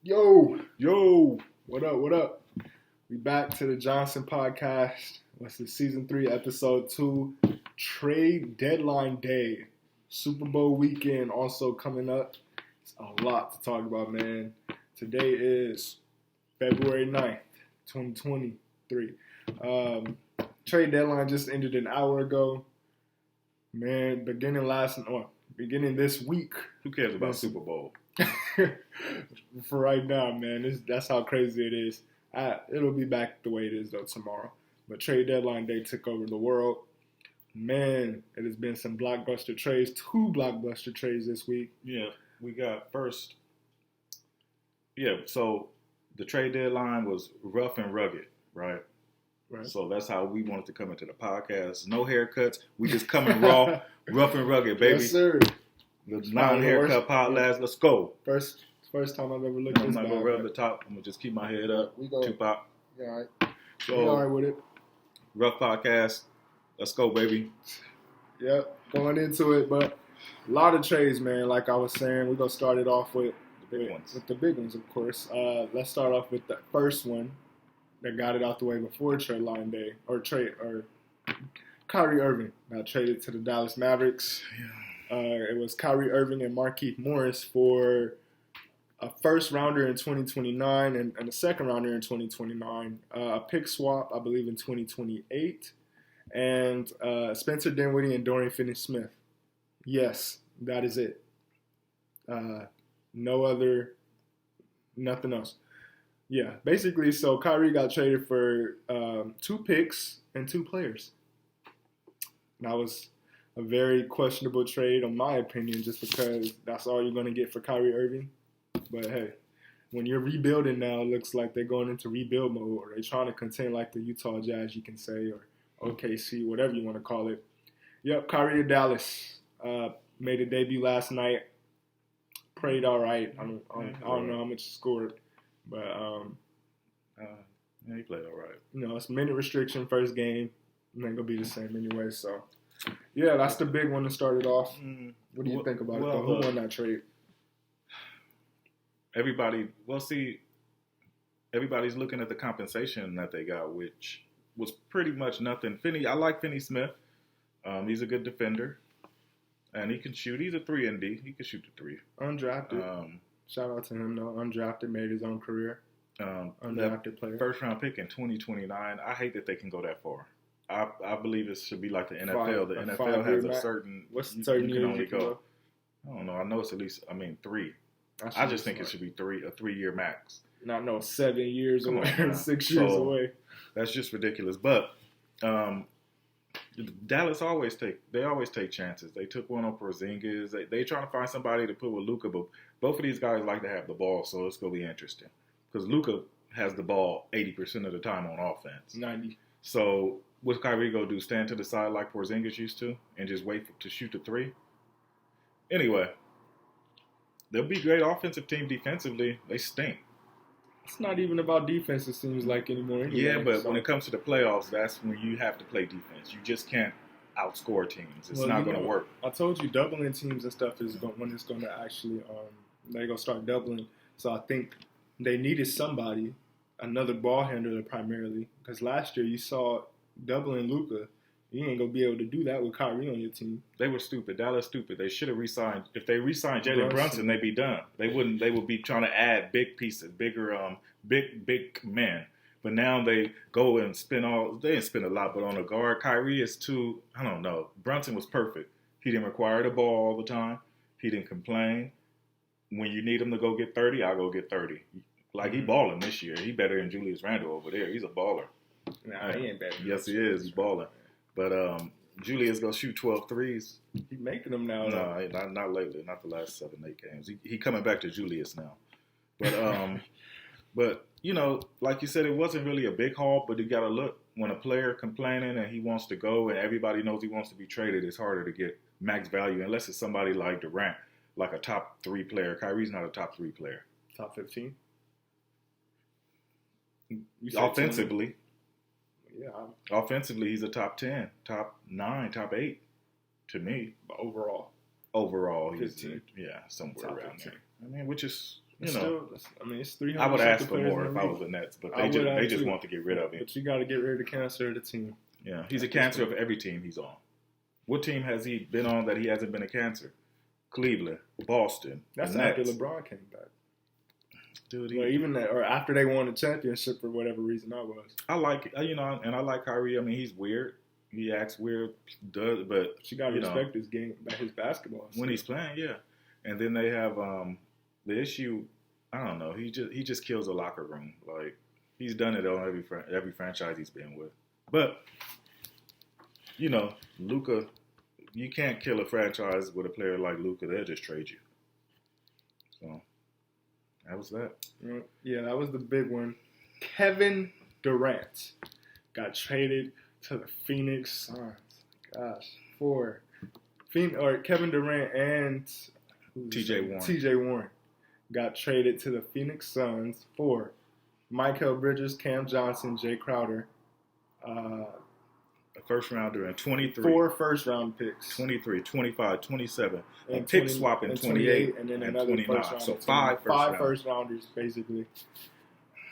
Yo, what up? We back to the Johnson Podcast. What's the season 3, episode 2, trade deadline day. Super Bowl weekend also coming up. It's a lot to talk about, man. Today is February 9th, 2023. Trade deadline just ended an hour ago. Man, beginning this week. Who cares about Super Bowl? For right now, man, that's how crazy it is. It'll be back the way it is, though, tomorrow. But trade deadline day took over the world. Man, it has been some blockbuster trades. 2 blockbuster trades this week. Yeah, we got first. Yeah, so the trade deadline was rough and rugged, right? Right. So that's how we wanted to come into the podcast. No haircuts. We just coming raw, rough and rugged, baby. Yes, sir. The non-haircut podcast. Let's go. First time I've ever looked at this. I'm not going to rub the top. I'm going to just keep my head up. We go. Tupac. Yeah, all right. So, we all right with it. Rough podcast. Let's go, baby. Yep, going into it. But a lot of trades, man. Like I was saying, we're going to start it off with the big ones. With the big ones, of course. Let's start off with the first one that got it out the way before trade line day. Kyrie Irving got traded to the Dallas Mavericks. Yeah. It was Kyrie Irving and Markieff Morris for a first rounder in 2029 and a second rounder in 2029. A pick swap, I believe, in 2028. And Spencer Dinwiddie and Dorian Finney-Smith. Yes, that is it. Nothing else. Yeah, basically, so Kyrie got traded for 2 picks and 2 players. That was a very questionable trade, in my opinion, just because that's all you're going to get for Kyrie Irving. But hey, when you're rebuilding now, it looks like they're going into rebuild mode, or they're trying to contain like the Utah Jazz, you can say, or OKC, whatever you want to call it. Yep, Kyrie to Dallas. Made a debut last night. Played all right. I don't know how much he scored, but he played all right. It's minute restriction, first game. It ain't gonna be the same anyway. So, yeah, that's the big one to start it off. What do you think about it, though? Who won that trade? Everybody's looking at the compensation that they got, which was pretty much nothing. I like Finney-Smith. He's a good defender, and he can shoot. He's a 3-and-D. He can shoot the 3. Undrafted. Shout out to him, though. Undrafted, made his own career. Undrafted player. First round pick in 2029. I hate that they can go that far. I believe it should be like the NFL. The NFL has a certain. What's the certain you can only go? go. I don't know. I know it's at least. 3. I just think it should be a 3-year max. Not 7 years away, 6 years away. That's just ridiculous. But Dallas always take chances. They took one on Porzingis. They trying to find somebody to put with Luka, but both of these guys like to have the ball, so it's gonna be interesting because Luka has the ball 80% of the time on offense. 90. So what's Kyrie gonna do? Stand to the side like Porzingis used to and just wait to shoot the 3? Anyway. They'll be great offensive team defensively. They stink. It's not even about defense, it seems like, anymore. Anyway. Yeah, but when it comes to the playoffs, that's when you have to play defense. You just can't outscore teams. It's not going to work. I told you doubling teams and stuff is when it's going to actually, they're going to start doubling. So I think they needed somebody, another ball handler primarily, because last year you saw doubling Luka. You ain't going to be able to do that with Kyrie on your team. They were stupid. Dallas stupid. They should have re-signed. If they re-signed Jalen Brunson, they'd be done. They would be trying to add big pieces, bigger, big men. But now they go and they didn't spend a lot, but on a guard, Kyrie is too, I don't know. Brunson was perfect. He didn't require the ball all the time. He didn't complain. When you need him to go get 30, I'll go get 30. Like, he balling this year. He better than Julius Randle over there. He's a baller. Nah, he ain't better. Yes, he is. He's balling. But Julius gonna shoot 12 threes. He's making them now. No, not lately. Not the last 7-8 games. He coming back to Julius now. But but like you said, it wasn't really a big haul. But you gotta look when a player complaining and he wants to go and everybody knows he wants to be traded. It's harder to get max value unless it's somebody like Durant, like a top 3 player. Kyrie's not a top 3 player. Top 15. Offensively. Yeah. Offensively, he's a top 10, top 9, top 8 to me. Overall, Overall, he's 15. somewhere top around 15. there. I mean, which is you know, still, I mean, it's 300. I would ask for players more in if the I league. was the Nets, but I they just too. want to get rid of him. But you got to get rid of the cancer of the team. Yeah, he's a cancer of every team he's on. What team has he been on that he hasn't been a cancer? Cleveland, Boston, That's the after Nets. LeBron came back. Dude, Well, even that, or after they won the championship for whatever reason that was. I like, and I like Kyrie. I mean, he's weird. He acts weird, but But you got to respect his game, his basketball. when he's playing, yeah. And then they have the issue. I don't know. He just kills a locker room. Like he's done it on every franchise he's been with. But Luka, you can't kill a franchise with a player like Luka. They'll just trade you. So that was that. Yeah, that was the big one. Kevin Durant got traded to the Phoenix Suns. Gosh, Kevin Durant and TJ Warren got traded to the Phoenix Suns for Michael Bridges, Cam Johnson, Jay Crowder. A first rounder and 23. 4 first round picks. 23, 25, 27. And And pick swap in 28 and then and another 29. first round. So five first rounders, basically.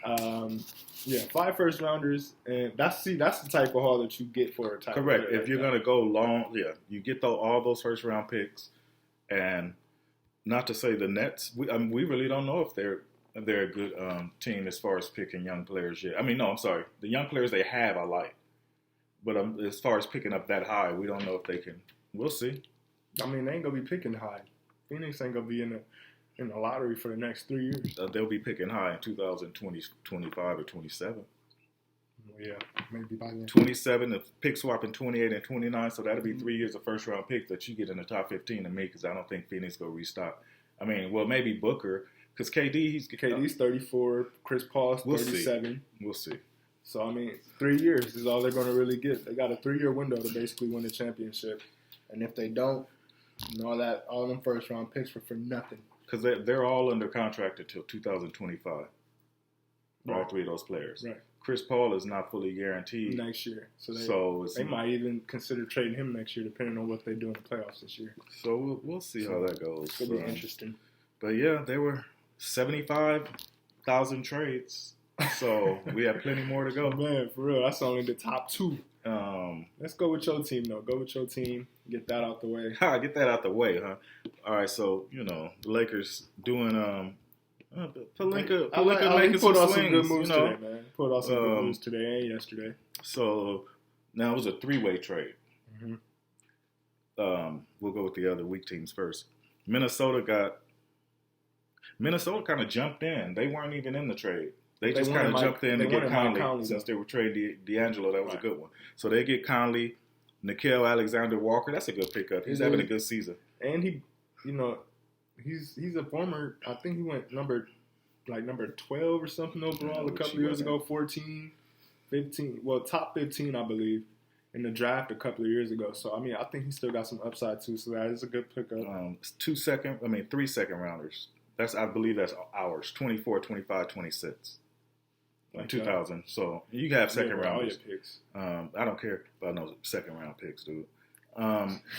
5 first rounders, and that's the type of haul that you get for a type. Correct. If you're going to go long, you get all those first round picks, and not to say the Nets. We really don't know if they're a good team as far as picking young players yet. I mean, no, I'm sorry. The young players they have, I like, but as far as picking up that high, we don't know if they can. We'll see. I mean, they ain't gonna be picking high. Phoenix ain't gonna be in the lottery for the next 3 years. They'll be picking high in 2020, 25 or 27. Yeah, maybe by then. 27, the pick swap in 28 and 29, so that'll be 3 years of first round picks that you get in the top 15 to me, because I don't think Phoenix will restock. I mean, well, maybe Booker, because KD's 34, Chris Paul's 37. We'll see. So, I mean, 3 years is all they're going to really get. They got a 3-year window to basically win the championship. And if they don't, all them first round picks for nothing. Because they're all under contract until 2025. Right. All 3 of those players. Right. Chris Paul is not fully guaranteed. Next year. So they might even consider trading him next year, depending on what they do in the playoffs this year. So we'll see how that goes. It'll be interesting. But yeah, there were 75,000 trades. So we have plenty more to go. Man, for real, that's only the top 2. Let's go with your team, though. Go with your team. Get that out the way. Get that out the way, huh? All right, so, the Lakers doing Pelinka making put some on swings, some good moves today, man. Put on some good moves today and yesterday. So now it was a 3-way trade. Mm-hmm. We'll go with the other weak teams first. Minnesota kind of jumped in. They weren't even in the trade. They just kind of jumped in to get Conley since they were trading D'Angelo. That was a good one. So they get Conley, Nickeil Alexander-Walker. That's a good pickup. He's having a good season. And he's a former. I think he went number 12 or something overall a couple years ago. 14, 15. Well, top 15, I believe, in the draft a couple of years ago. So I mean, I think he still got some upside too. So that is a good pickup. 3 second rounders. I believe that's ours. 24, 25, 26. Like 2000. So you have second rounders. All your picks. I don't care about no second round picks, dude.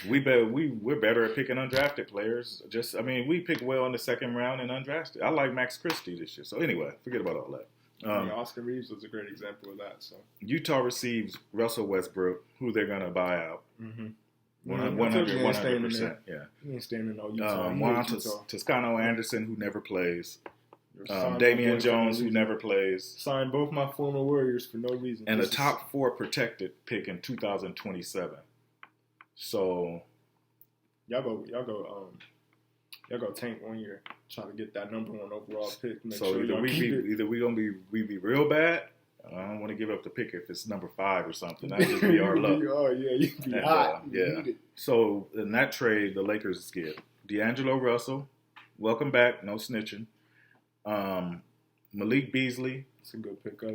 We're better at picking undrafted players. We pick well in the second round and undrafted. I like Max Christie this year. So anyway, forget about all that. Austin Reeves was a great example of that. So Utah receives Russell Westbrook, who they're going to buy out. Mm-hmm. 100%. Yeah. He ain't staying in no Utah. Juan Toscano Anderson, who never plays. Damian Jones, who never plays. Signed both my former Warriors for no reason. And the top 4 protected pick in 2027. So y'all go tank 1 year, try to get that number 1 overall pick. So either we be real bad. I don't want to give up the pick if it's number 5 or something. That'd just be our luck. You be hot. Yeah. So in that trade, the Lakers get D'Angelo Russell. Welcome back. No snitching. Malik Beasley. It's a good pickup.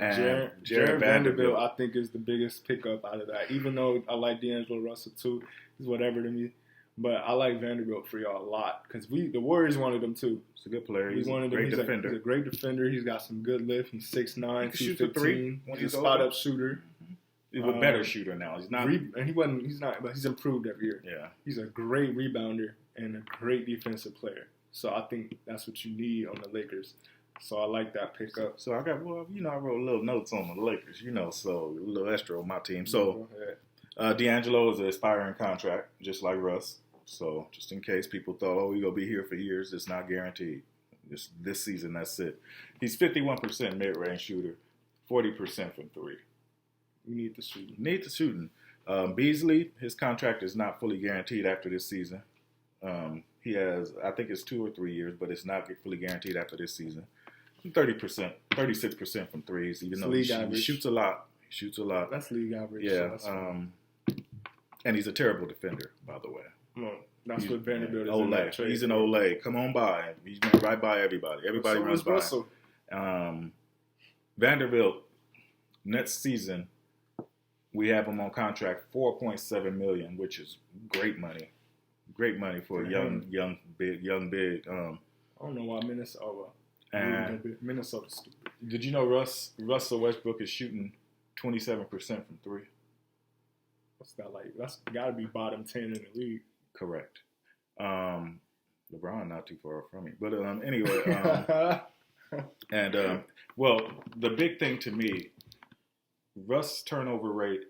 Jared Vanderbilt, I think, is the biggest pickup out of that. Even though I like D'Angelo Russell too, he's whatever to me. But I like Vanderbilt for y'all a lot because the Warriors wanted him too. He's a good player. He's a great defender. He's a great defender. He's got some good lift. He's 6'9", 215. He's a spot-up shooter. He's a better shooter now. He's not. He's not, but he's improved every year. Yeah. He's a great rebounder and a great defensive player. So I think that's what you need on the Lakers. So I like that pickup. So I got, I wrote little notes on the Lakers, so a little extra on my team. So D'Angelo is an expiring contract, just like Russ. So just in case people thought, he's going to be here for years, it's not guaranteed. This season, that's it. He's 51% mid-range shooter, 40% from three. You need the shooting. Beasley, his contract is not fully guaranteed after this season. He has, I think it's 2 or 3 years, but it's not fully guaranteed after this season. 36% from threes, even though he shoots a lot. That's league average. Yeah. So and he's a terrible defender, by the way. Well, that's what Vanderbilt is. Olay. He's an Olay. Come on by. He's running right by everybody. Everybody runs by. Russell. Vanderbilt, next season, we have him on contract $4.7 million, which is great money. Great money for a young big. I don't know why Minnesota's stupid. Did you know Russell Westbrook is shooting 27% from three? What's that like? That's got to be bottom 10 in the league. Correct. LeBron not too far from me, but anyway. The big thing to me, Russ' turnover rate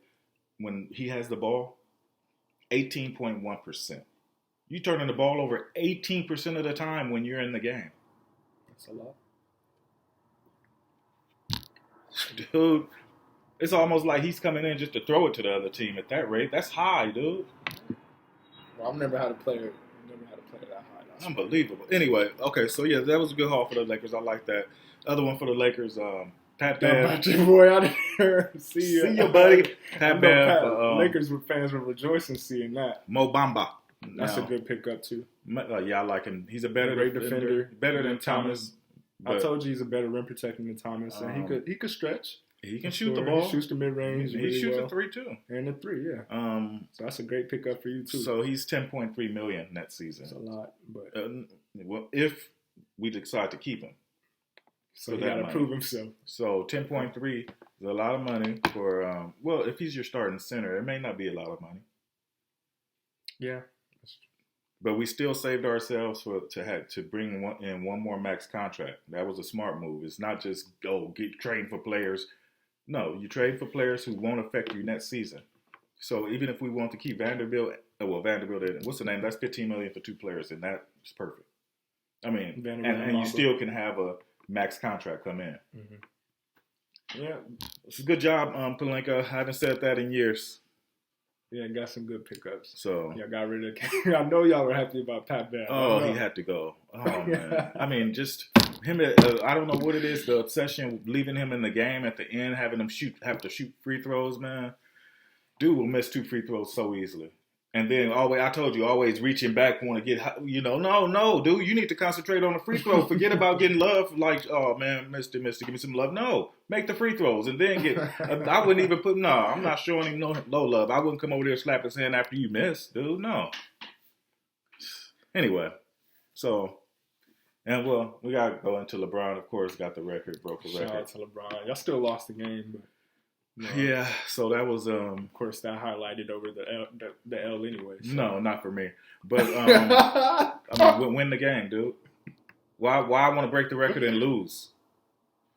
when he has the ball, 18.1%. You turning the ball over 18% of the time when you're in the game. That's a lot. Dude, it's almost like he's coming in just to throw it to the other team at that rate. That's high, dude. Well, I've never had a player that high. That's unbelievable. Anyway, okay, so yeah, that was a good haul for the Lakers. I like that. Other one for the Lakers, Pat Bev. Your boy out here. See you, buddy. Pat Bev. Lakers fans were rejoicing seeing that. Mo Bamba. That's a good pickup too. Yeah, I like him. He's a better defender. Better than Thomas. I told you he's a better rim protector than Thomas, and he could stretch. He can shoot the ball. He shoots the mid range. He shoots a three too. And a three, yeah. So that's a great pickup for you too. So he's $10.3 million next season. That's a lot, but if we decide to keep him, so he got to prove himself. So 10.3 is a lot of money for. If he's your starting center, it may not be a lot of money. Yeah. But we still saved ourselves to bring one more max contract. That was a smart move. It's not just trade for players. No, you trade for players who won't affect you next season. So even if we want to keep Vanderbilt, what's the name? That's $15 million for 2 players, and that's perfect. I mean, and you still can have a max contract come in. Mm-hmm. Yeah, it's a good job, Pelinka. I haven't said that in years. Yeah, got some good pickups. So y'all got rid of. I know y'all were happy about Pat Bev. Oh, he had to go. Oh man, I mean, just him. I don't know what it is. The obsession with leaving him in the game at the end, having him have to shoot free throws. Man, dude will miss 2 free throws so easily. And then I told you, always reaching back, want to get, no, dude, you need to concentrate on the free throw. Forget about getting love. Like, oh man, Mister, give me some love. No, make the free throws and then get. I wouldn't even put. No, I'm not showing him no love. I wouldn't come over there and slap his hand after you miss, dude. No. Anyway, so, and we gotta go into LeBron. Of course, broke the record. Shout out to LeBron. Y'all still lost the game, but. Yeah, so that was of course that highlighted over the L anyway. So. No, not for me. But I mean, win the game, dude. Why I want to break the record and lose?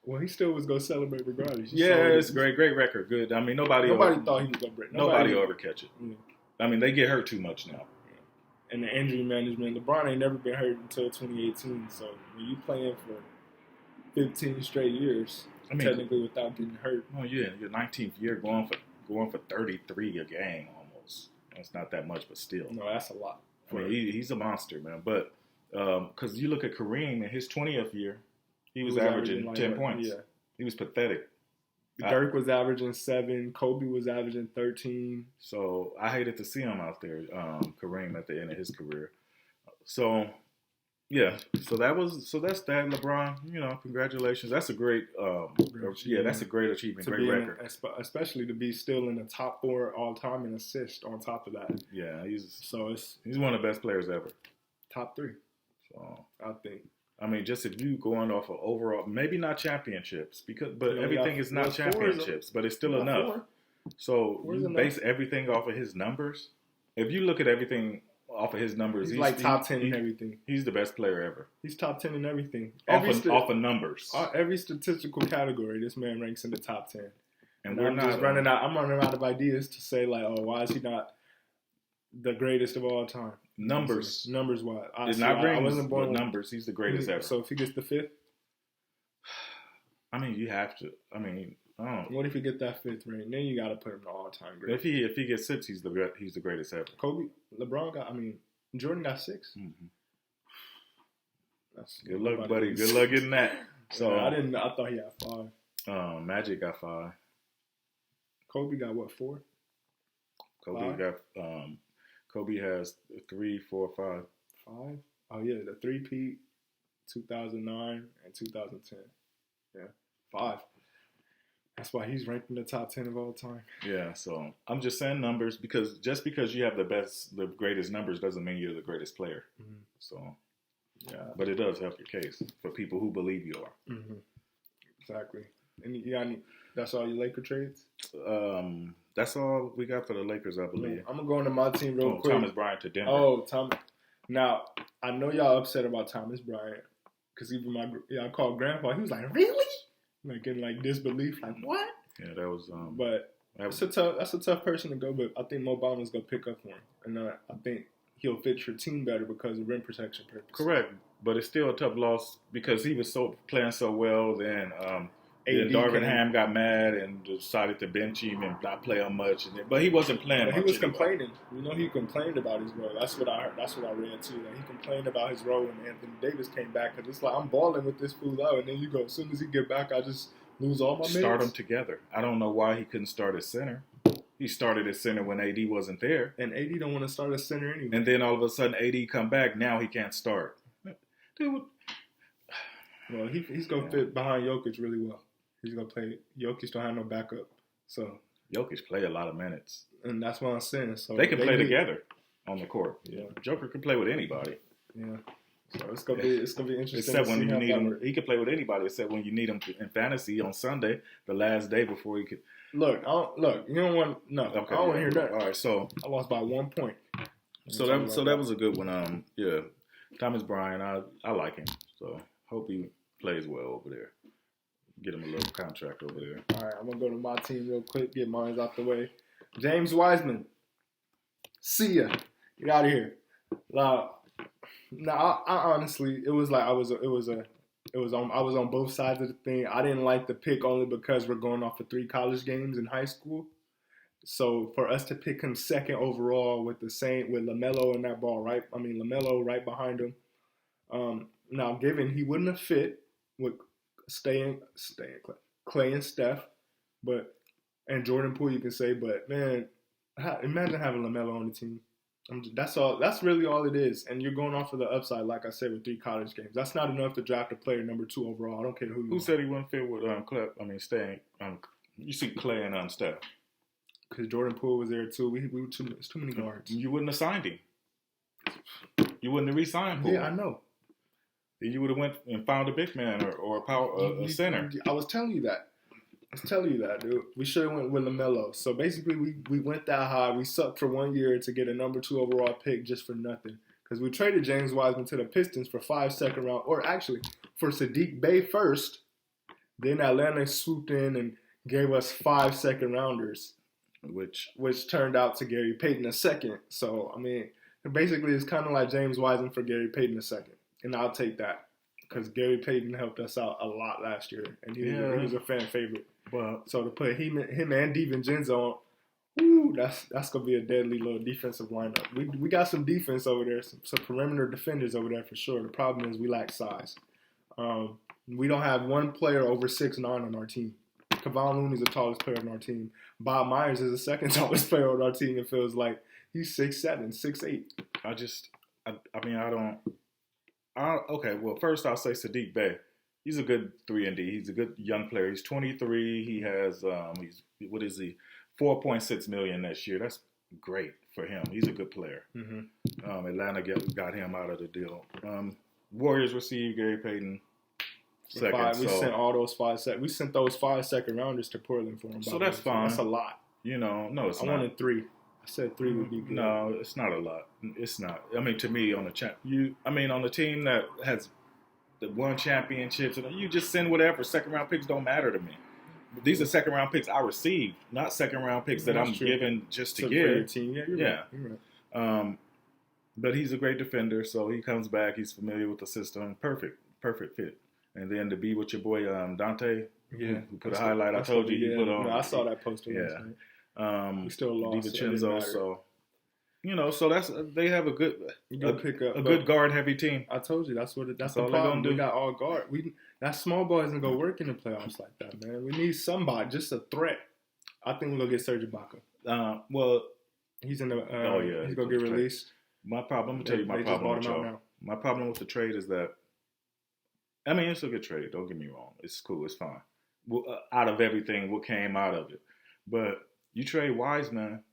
Well, he still was gonna celebrate regardless. It's a great record. Good. I mean, nobody thought he was gonna break. Nobody will ever catch it. Yeah. I mean, they get hurt too much now. Yeah. And the injury management, LeBron ain't never been hurt until 2018. So when you playing for 15 straight years. Technically, without getting hurt. Oh yeah, your 19th year going for 33 a game almost. That's not that much, but still. No, that's a lot. I mean, he's a monster, man. But because you look at Kareem in his 20th year, he was averaging 10 points. Yeah. He was pathetic. Dirk was averaging 7. Kobe was averaging 13. So I hated to see him out there, Kareem, at the end of his career. So. Yeah, so that's that. LeBron, congratulations. That's a great, that's a great achievement, great record. Especially to be still in the top 4 all time in assists. On top of that, yeah, he's one of the best players ever. Top 3. So I think. I mean, just if you going off of overall, maybe not championships but everything is not championships, but it's still enough. 4. So you base everything off of his numbers. If you look at everything off of his numbers, he's like top 10 in everything. He's the best player ever. He's top 10 in everything. Off of numbers. Every statistical category, this man ranks in the top 10. And I'm running out of ideas to say, like, oh, why is he not the greatest of all time? Numbers wise. I wasn't born with numbers. He's the greatest ever. So if he gets the 5th? I mean, you have to. I mean, I don't know. What if he get that 5th ring? Then you got to put him in all-time great. If he gets 6, he's the greatest ever. Jordan got 6. Mm-hmm. Good luck, buddy. Good luck getting that. So I thought he had 5. Magic got 5. Kobe got what, 4? Kobe has 3, 4, 5. 5? Oh yeah, the 3-peat, 2009 and 2010. Yeah, 5. That's why he's ranked in the top 10 of all time. Yeah, so I'm just saying numbers because just because you have the greatest numbers doesn't mean you're the greatest player. Mm-hmm. So, yeah, but it does help your case for people who believe you are. Mm-hmm. Exactly. And that's all your Laker trades? That's all we got for the Lakers, I believe. I'm going to go into my team real quick. Thomas Bryant to Denver. Oh, Now, I know y'all upset about Thomas Bryant because even I called Grandpa. He was like, really? Like in like disbelief, like what? Yeah, that was. But that's a tough person to go. But I think Mo Bama's gonna pick up for him, and I think he'll fit your team better because of rim protection purposes. Correct, but it's still a tough loss because he was playing so well. Then Darvin Ham got mad and decided to bench him and not play him much. But he wasn't playing. But he was complaining. He complained about his role. That's what I heard. That's what I read too. That he complained about his role when Anthony Davis came back because it's like I'm balling with this fool out, and then you go as soon as he get back, I just lose all my minutes. Start them together. I don't know why he couldn't start at center. He started at center when AD wasn't there, and AD don't want to start at center anyway. And then all of a sudden AD come back. Now he can't start. Dude. Well, he's gonna fit behind Jokic really well. He's going to play. Jokic don't have no backup. So Jokic play a lot of minutes. And that's what I'm saying. So they can play together on the court. Yeah. Joker can play with anybody. Yeah. So it's gonna be interesting. Except when you need him. He can play with anybody except when you need him in fantasy on Sunday, the last day before he could. Look, you don't want no. Okay, I don't want to hear that. All right, so I lost by 1 point. So that was a good one. Yeah. Thomas Bryant, I like him. So hope he plays well over there. Get him a little contract over there. All right, I'm going to go to my team real quick, get mine out the way. James Wiseman. See ya. Get out of here. I honestly, it was like I was on both sides of the thing. I didn't like the pick only because we're going off of 3 college games in high school. So for us to pick him second overall with LaMelo and that ball LaMelo right behind him. Now given he wouldn't have fit with staying Clay and Steph, and Jordan Poole, you can say, but man, imagine having LaMelo on the team. That's all. That's really all it is. And you're going off of the upside, like I said, with 3 college games. That's not enough to draft a player number 2 overall. I don't care who. Who said he wouldn't fit with Clay? Staying. You see Clay and Steph. Because Jordan Poole was there too. It's too many guards. You wouldn't have signed him. You wouldn't have re-signed Poole. Yeah, I know. You would have went and found a big man or a center. I was telling you that. Dude. We should have went with LaMelo. So basically, we went that high. We sucked for 1 year to get a number 2 overall pick just for nothing. Because we traded James Wiseman to the Pistons for 5 second round, or actually for Sadiq Bey first. Then Atlanta swooped in and gave us 5 second rounders, which turned out to Gary Payton a second. So I mean, basically, it's kind of like James Wiseman for Gary Payton a second. And I'll take that because Gary Payton helped us out a lot last year, and he was a fan favorite. Well, so to put him and DiVincenzo on, that's gonna be a deadly little defensive lineup. We got some defense over there, some perimeter defenders over there for sure. The problem is we lack size. We don't have one player over 6'9" on our team. Kevon Looney's the tallest player on our team. Bob Myers is the second tallest player on our team. It feels like he's 6'7", 6'8". Okay, well, first I'll say Sadiq Bey. He's a good 3-and-D. He's a good young player. He's 23. He has, $4.6 million next year. That's great for him. He's a good player. Mm-hmm. Atlanta got him out of the deal. Warriors received Gary Payton second. We sent all those 5 second. We sent those 5 second rounders to Portland for him. So that's fine. That's a lot. No, it's not. I wanted 3. I said 3 would be good. No, it's not a lot. It's not. I mean, to me, on the team that has the won championships, you just send whatever. Second round picks don't matter to me. These are second round picks I received, not second round picks that I'm given just to give. Team. Yeah, you're right. But he's a great defender, so he comes back. He's familiar with the system. Perfect fit. And then to be with your boy Dante, who put a highlight. I told you he put on. I saw that poster. Yeah. We still lost. DiVincenzo, so so they have a good pickup, a good guard heavy team. I told you that's the problem. We got all guard. That small ball isn't gonna work in the playoffs like that, man. We need somebody, just a threat. I think we're gonna get Serge Ibaka. Well, he's in the. He's gonna get released. My problem. I'll tell you my problem with y'all. My problem with the trade is that. I mean, it's a good trade. Don't get me wrong. It's cool. It's fine. Out of everything, what came out of it, but you trade Wiseman.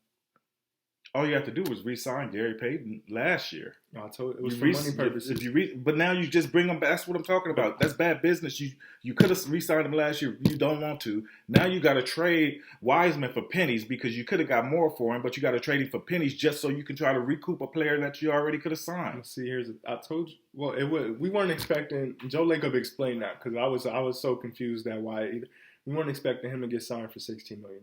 All you have to do was re-sign Gary Payton last year. No, I told you, it was for money purposes. But now you just bring him back. That's what I'm talking about. That's bad business. You could have re-signed him last year. You don't want to. Now you got to trade Wiseman for pennies because you could have got more for him, but you got to trade him for pennies just so you can try to recoup a player that you already could have signed. See, I told you. Well, we weren't expecting. Joe Lacob explained that because I was so confused that why we weren't expecting him to get signed for $16 million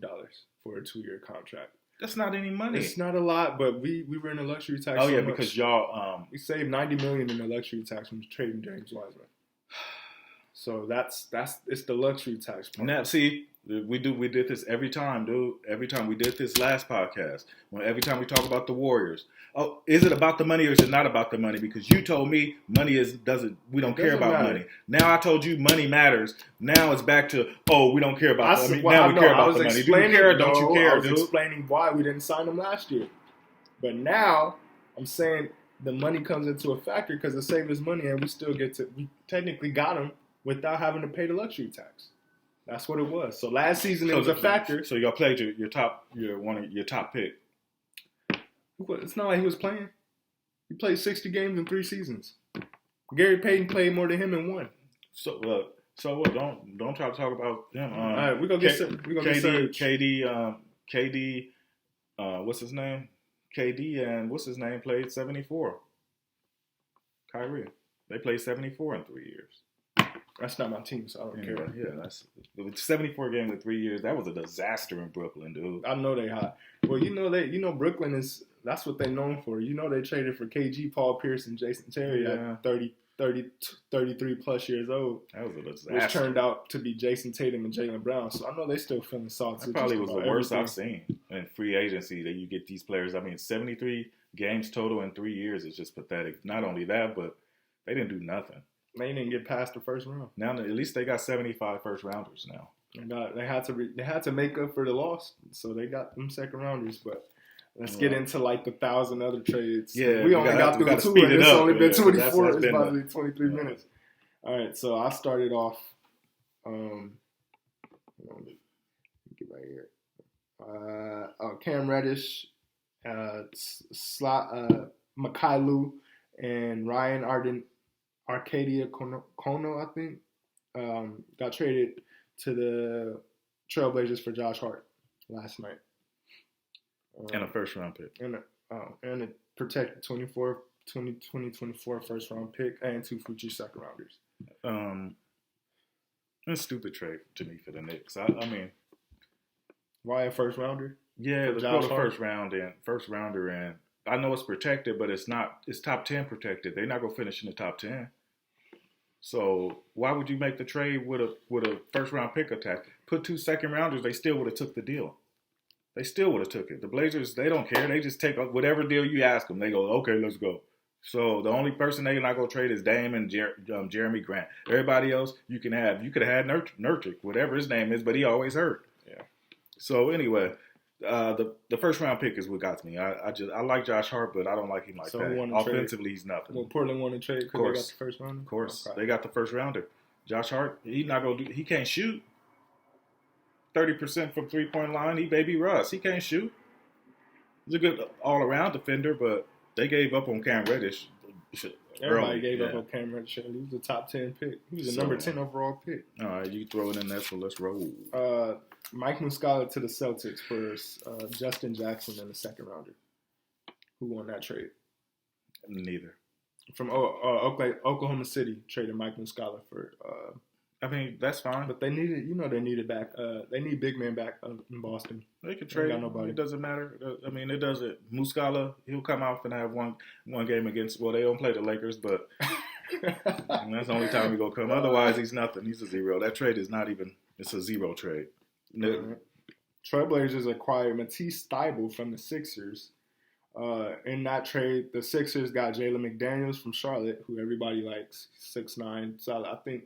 for a 2-year contract. That's not any money. It's not a lot, but we were in a luxury tax. Oh, yeah, because y'all... we saved $90 million in the luxury tax from trading James Wiseman. So it's the luxury tax part. Now, see, we did this every time, dude. Every time. We did this last podcast. Every time we talk about the Warriors. Oh, is it about the money or is it not about the money? Because you told me we don't care about money. Now I told you money matters. Now it's back to, we don't care about the money. Now we care about the money. Do you care or don't you care, I was explaining why we didn't sign him last year. But now I'm saying the money comes into a factor because it saved us money and we technically got him without having to pay the luxury tax. That's what it was. So last season it was a factor. So y'all played your top pick. It's not like he was playing. He played 60 games in 3 seasons. Gary Payton played more than him in 1. So what? Don't try to talk about him. All right, we're gonna get KD. What's his name? KD and what's his name played 74. Kyrie. They played 74 in 3 years. That's not my team, so I don't care. Yeah, that's 74 games in 3 years. That was a disaster in Brooklyn, dude. I know they hot. Well, Brooklyn is. That's what they're known for. They traded for KG, Paul Pierce, and Jason Terry at 33 plus years old. That was a disaster. Which turned out to be Jason Tatum and Jaylen Brown. So I know they still feeling salty. That probably was the worst I've seen in free agency that you get these players. I mean, 73 games total in 3 years is just pathetic. Not only that, but they didn't do nothing. They didn't get past the first round. Now at least they got 75 first rounders now. They had to make up for the loss, so they got them second rounders. But let's get into like the 1,000 other trades. Yeah, we only got through 2, and it's only been 24. It's about to be 23 minutes. All right, so I started off. Get right here. Cam Reddish, Mikhailou, and Ryan Arcadia Kono, I think, got traded to the Trailblazers for Josh Hart last night. And a first round pick. And a protected 2024 first round pick and 2 future second rounders. It's a stupid trade to me for the Knicks. I mean, why a first rounder? Yeah, let's go to first rounder, and I know it's protected, but it's not. It's top 10 protected. They're not gonna finish in the top 10. So why would you make the trade with a first round pick attack? Put 2 second rounders, they still would have took the deal. They still would have took it. The Blazers, they don't care. They just take whatever deal you ask them. They go, okay, let's go. So the only person they're not going to trade is Dame and Jeremy Grant. Everybody else you can have. You could have had Nurkic, whatever his name is, but he always hurt. Yeah. So anyway, the first round pick is what got me. I like Josh Hart, but I don't like him like that. Offensively, he's nothing. Well, Portland won to trade because they got the first rounder? Of course. Okay. They got the first rounder. Josh Hart, he can't shoot. 30% from 3-point line. He baby Russ. He can't shoot. He's a good all-around defender, but they gave up on Cam Reddish. Everybody gave up on Cam Reddish. He was a top 10 pick. He was a number 10 overall pick. All right, you throw it in there, so let's roll. Mike Muscala to the Celtics for Justin Jackson in the second rounder. Who won that trade? Neither. From Oklahoma City traded Mike Muscala for. I mean, that's fine. But they needed back. They need big man back in Boston. They could trade. Got nobody. It doesn't matter. I mean, it doesn't. Muscala, he'll come out and have one game against. Well, they don't play the Lakers, but that's the only time he's gonna come. Otherwise, he's nothing. He's a zero. That trade is not even. It's a zero trade. No. Trailblazers acquired Matisse Thybulle from the Sixers. In that trade, the Sixers got Jalen McDaniels from Charlotte, who everybody likes, 6'9", solid. I think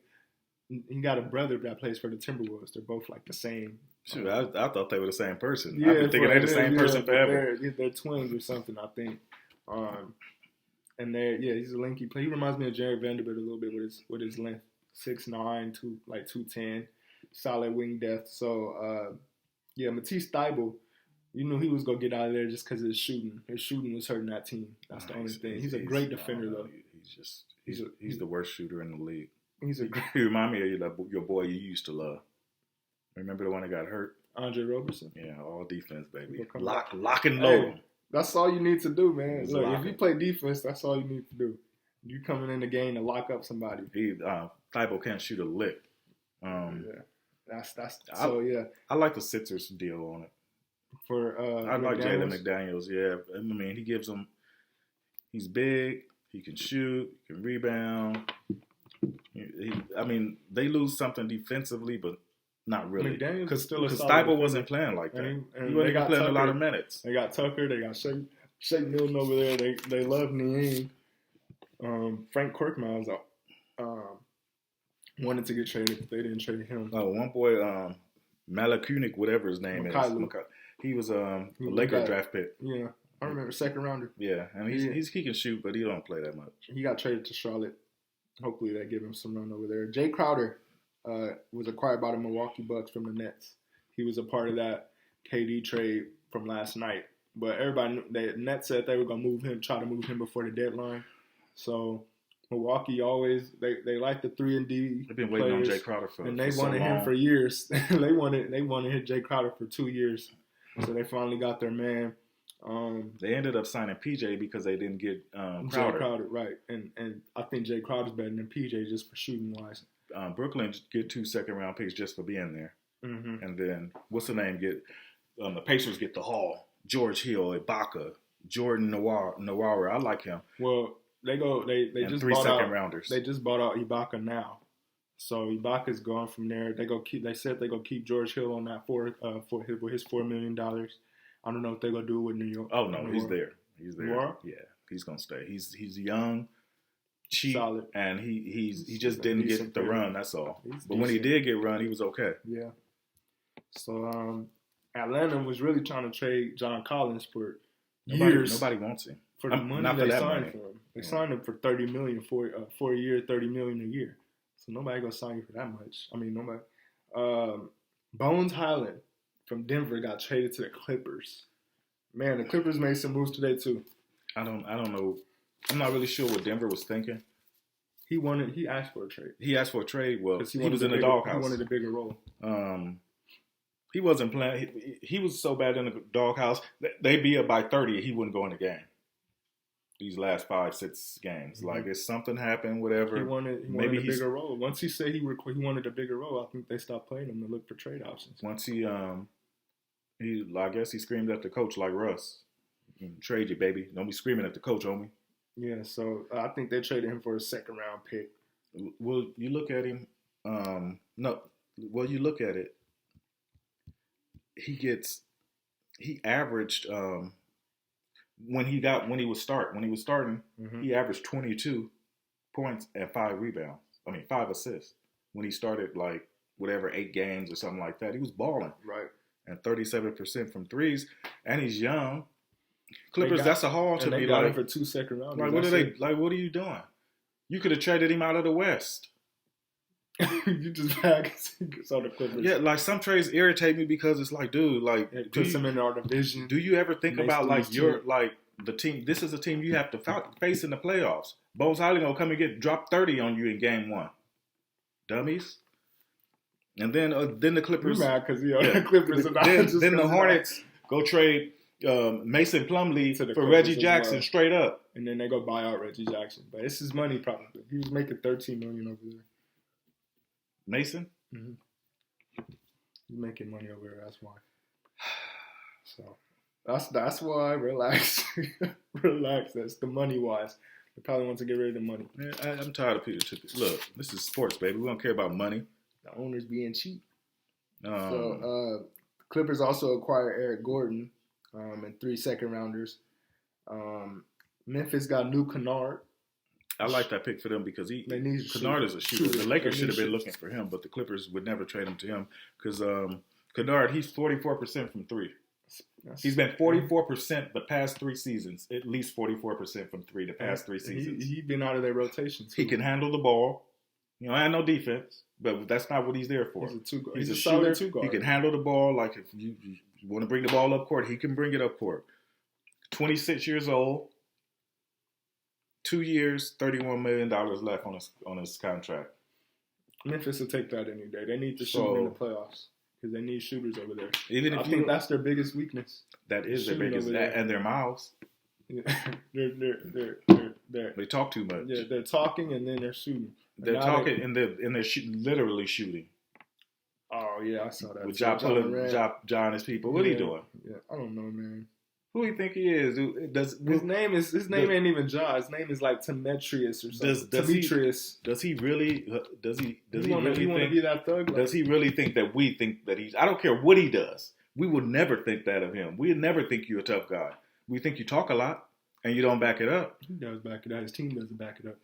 he got a brother that plays for the Timberwolves. They're both like the same. Shoot, I thought they were the same person. Yeah, I've been thinking they're the same person forever. They're twins or something, I think. And he's a lanky player. He reminds me of Jared Vanderbilt a little bit with his length, 6'9", 210, solid wing depth. So Matisse Thybulle. You knew he was going to get out of there just because of his shooting. His shooting was hurting that team. That's the only thing. He's a great defender, though. He's the worst shooter in the league. He remind me of your boy you used to love. Remember the one that got hurt? Andre Roberson? Yeah, all defense, baby. Lock and load. Hey, that's all you need to do, man. Look, if you play defense, that's all you need to do. You coming in the game to lock up somebody. Thybulle can't shoot a lick. I like the Sixers deal on it. I like Jalen McDaniels. Yeah, I mean he gives them. He's big. He can shoot. He can rebound. They lose something defensively, but not really. McDaniels because Thybulle wasn't playing like that. He wasn't playing a lot of minutes. They got Tucker. They got Shake Milton over there. They love Niang. Frank Korkmaz wanted to get traded, but they didn't trade him. Oh, one boy, Malakunik, whatever his name is. He was a Laker draft pick. Yeah, I remember, second rounder. Yeah, and he can shoot, but he don't play that much. He got traded to Charlotte. Hopefully they give him some run over there. Jay Crowder was acquired by the Milwaukee Bucks from the Nets. He was a part of that KD trade from last night. But everybody knew, the Nets said they were going to try to move him before the deadline. So Milwaukee always, they like the 3-and-D. They've been waiting on Jay Crowder for and they wanted him for years. they wanted Jay Crowder for 2 years. So they finally got their man. They ended up signing PJ because they didn't get Crowder. Jay Crowder, right. And I think Jay Crowder's better than PJ just for shooting-wise. Brooklyn get 2 second-round picks just for being there. Mm-hmm. And then, what's the name? The Pacers get the Hall. George Hill, Ibaka, Jordan Nwora. I like him. Well, they just 3 bought second-rounders. They just bought out Ibaka now. So Ibaka's gone from there. They said they're gonna keep George Hill on that for his $4 million. I don't know what they're gonna do with New York. Oh no, he's there. He's there. What? Yeah, he's gonna stay. He's young, cheap, solid, and he just didn't get the run. That's all. But when he did get run, he was okay. Yeah. So Atlanta was really trying to trade John Collins for years. Nobody wants him for the money they signed for him. They signed him for $30 million for a year, $30 million a year. So nobody gonna sign you for that much. I mean, nobody. Bones Highland from Denver got traded to the Clippers. Man, the Clippers made some moves today too. I don't know. I'm not really sure what Denver was thinking. He asked for a trade. He asked for a trade. Well, he was in the doghouse. He wanted a bigger role. He wasn't playing. He was so bad in the doghouse. They'd be up by 30. He wouldn't go in the game. These last 5-6 games, Mm-hmm. like if something happened, whatever. He wanted a bigger role. Once he said he wanted a bigger role, I think they stopped playing him to look for trade options. Once I guess he screamed at the coach like Russ. Trade you, baby. Don't be screaming at the coach, homie. Yeah, so I think they traded him for a second-round pick. Well, you look at him. You look at it. He averaged when he was starting, mm-hmm. he averaged 22 points and 5 rebounds. 5 assists. When he started 8 games or something like that, he was balling. Right. And 37% from threes, and he's young. Clippers, that's a haul to me. They got him for 2 second rounders. What are you doing? You could have traded him out of the West. You just back on the Clippers. Yeah, some trades irritate me because it's dude, it puts him in our division. Do you ever think about the team. This is a team you have to face in the playoffs. Bones Highland gonna come and drop 30 on you in game 1. Dummies. And then the Clippers. You mad because the Clippers are not then the Hornets go trade Mason Plumlee for Reggie Jackson straight up. And then they go buy out Reggie Jackson. But it's his money probably. He was making $13 million over there. Mason? Mm-hmm. He's making money over there. That's why. So that's why. Relax. Relax. That's the money wise. They probably want to get rid of the money. Man, I'm tired of people. Look, this is sports, baby. We don't care about money. The owners being cheap. Clippers also acquired Eric Gordon and 3 second-rounders. Memphis got New Kennard. I like that pick for them because Kennard is a shooter. The Lakers should have been looking for him, but the Clippers would never trade him to him because Kennard, he's 44% from 3. He's been 44% the past 3 seasons, at least 44% from 3 the past 3 seasons. He's been out of their rotation, too. He can handle the ball. I have no defense, but that's not what he's there for. He's a shooter. Solid 2-guard. He can handle the ball. Like if you want to bring the ball up court, he can bring it up court. 26 years old, 2 years, $31 million left on his contract. Memphis will take that any day. They need to shoot in the playoffs because they need shooters over there. I think that's their biggest weakness. That is their biggest, and their mouths. Yeah. They talk too much. Yeah, they're talking and then they're shooting. They're talking and they're literally shooting. Oh yeah, I saw that. With John and his people. What are you doing? Yeah, I don't know, man. Who do you think he is? His name ain't even Ja. His name is like Demetrius or something. Demetrius. Does he really want to be that thug? Does he really think that we think that he's? I don't care what he does. We would never think that of him. We'd never think you're a tough guy. We think you talk a lot and you don't back it up. He does back it up. His team doesn't back it up.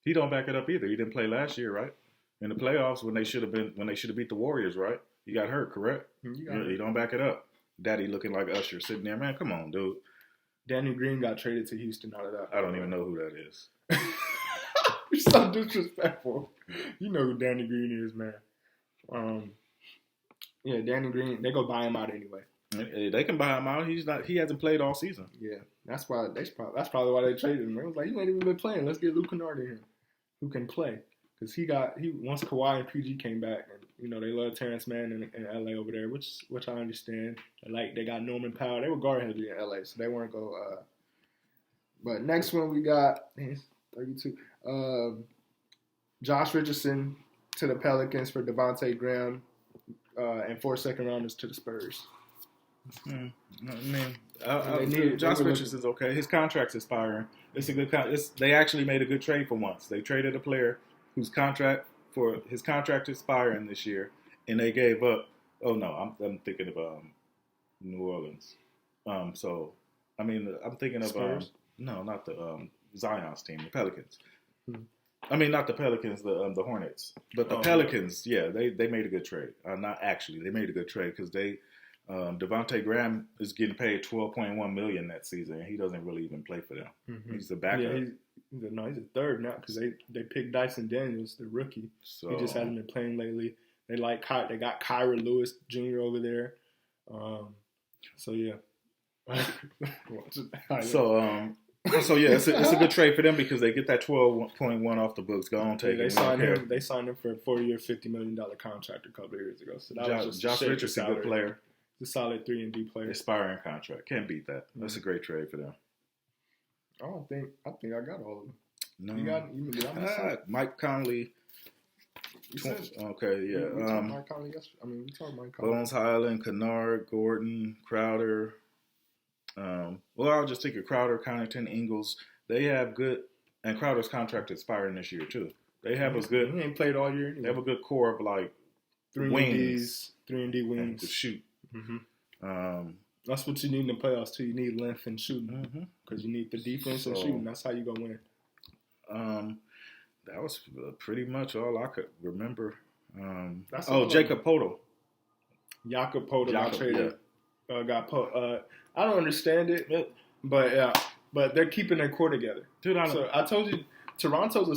He don't back it up either. He didn't play last year, right? In the playoffs when they should have beat the Warriors, right? He got hurt, correct? He don't back it up. Daddy looking like Usher sitting there, man. Come on, dude. Danny Green got traded to Houston out of that. I don't even know who that is. You're so disrespectful. You know who Danny Green is, man. Yeah, Danny Green. They go buy him out anyway. They can buy him out. He hasn't played all season. Yeah, that's probably why they traded him. It was like, you ain't even been playing. Let's get Luke Kennard in here, who can play. Because once Kawhi and PG came back, and they love Terrence Mann in LA over there, which I understand. They got Norman Powell. They were guard heavy in LA, so they weren't go. But next one we got 32. Josh Richardson to the Pelicans for Devontae Graham, and 4 second rounders to the Spurs. Josh Richardson's okay. His contract's expiring. It's a good. They actually made a good trade for once. They traded a player whose contract expiring this year, and they gave up. Oh no, I'm thinking of New Orleans. I'm thinking of Spurs? No, not the Zion's team, the Pelicans. I mean, not the Pelicans, the Hornets, but the Pelicans. Yeah, they made a good trade. Not actually, they made a good trade because they. Devontae Graham is getting paid $12.1 million that season, and he doesn't really even play for them. Mm-hmm. He's the backup. Yeah, he's a third now because they picked Dyson Daniels, the rookie. So he just hasn't been playing lately. They got Kyrie Lewis Jr. over there. So yeah. So yeah, it's a good trade for them because they get that 12.1 off the books. Go on, take it. They signed him for a 4-year, $50 million contract a couple of years ago. So that was just Josh Richardson, good player. He's a solid 3-and-D player. Expiring contract. Can't beat that. That's a great trade for them. I think I got all of them. No. You Mike Conley. Okay, yeah. We talked Mike Conley yesterday. We talked Mike Conley. Bones Highland, Kennard, Gordon, Crowder. I'll just take it. Crowder, Connaughton, Ingles. They have good, and Crowder's contract expiring this year too. They have a good. He ain't played all year. Anyway. They have a good core of like 3-and-D wings to shoot. Mm-hmm. That's what you need in the playoffs too. You need length and shooting because you need the defense and shooting. That's how you gonna win. That was pretty much all I could remember. Jacob Poeltl. Jakob Poeltl got traded. I don't understand it, but they're keeping their core together. Dude, I told you, Toronto's a